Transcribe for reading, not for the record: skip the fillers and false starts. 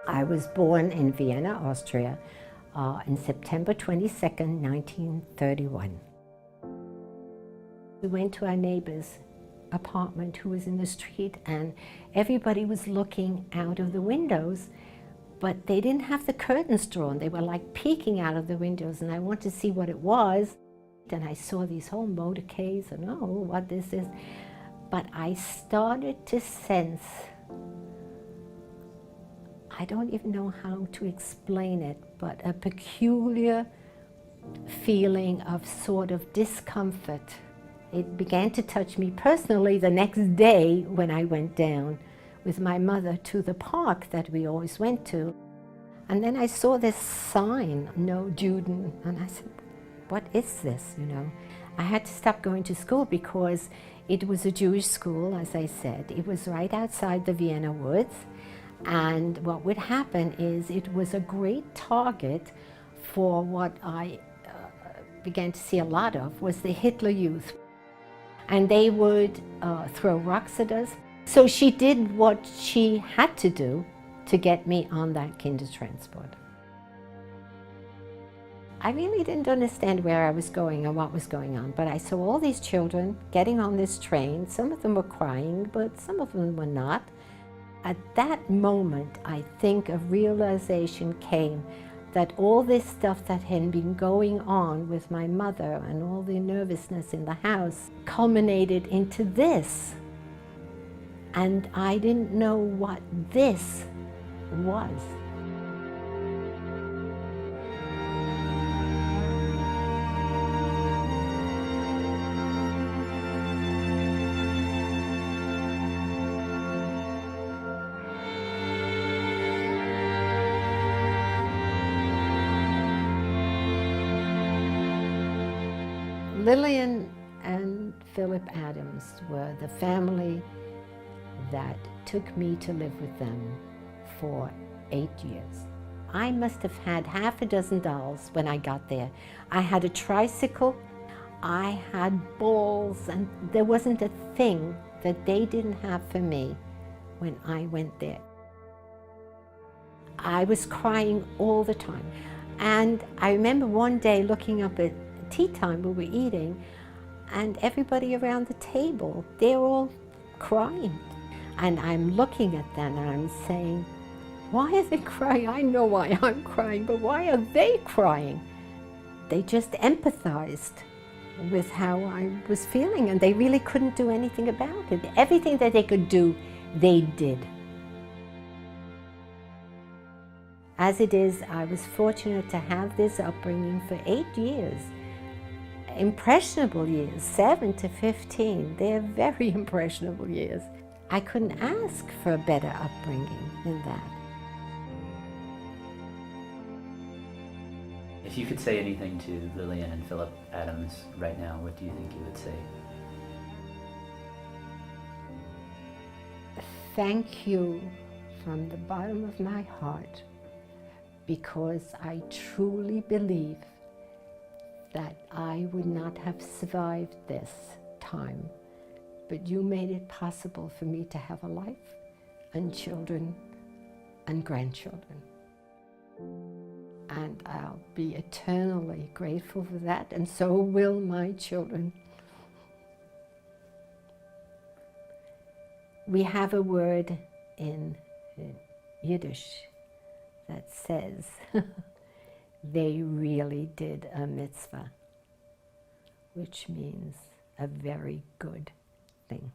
I was born in Vienna, Austria, on September 22nd, 1931. We went to our neighbor's apartment who was in the street, and everybody was looking out of the windows, but they didn't have the curtains drawn. They were like peeking out of the windows, and I wanted to see what it was. And I saw these whole motorcades and, oh, what this is. But I started to sense, I don't even know how to explain it, but a peculiar feeling of sort of discomfort. It began to touch me personally the next day when I went down with my mother to the park that we always went to. And then I saw this sign, no Juden, and I said, what is this, you know? I had to stop going to school because it was a Jewish school, as I said. It was right outside the Vienna woods. And what would happen is it was a great target for what I began to see a lot of, was the Hitler Youth. And they would throw rocks at us. So she did what she had to do to get me on that Kindertransport. I really didn't understand where I was going and what was going on, but I saw all these children getting on this train. Some of them were crying, but some of them were not. At that moment, I think a realization came that all this stuff that had been going on with my mother and all the nervousness in the house culminated into this. And I didn't know what this was. Lilian and Philip Adams were the family that took me to live with them for 8 years. I must have had half a dozen dolls when I got there. I had a tricycle, I had balls, and there wasn't a thing that they didn't have for me when I went there. I was crying all the time. And I remember one day looking up at tea time, we were eating, and everybody around the table, they're all crying. And I'm looking at them and I'm saying, why are they crying? I know why I'm crying, but why are they crying? They just empathized with how I was feeling, and they really couldn't do anything about it. Everything that they could do, they did. As it is, I was fortunate to have this upbringing for 8 years. Impressionable years, 7 to 15, they're very impressionable years. I couldn't ask for a better upbringing than that. If you could say anything to Lilian and Philip Adams right now, what do you think you would say? Thank you from the bottom of my heart, because I truly believe that I would not have survived this time, but you made it possible for me to have a life and children and grandchildren. And I'll be eternally grateful for that, and so will my children. We have a word in Yiddish that says, they really did a mitzvah, which means a very good thing.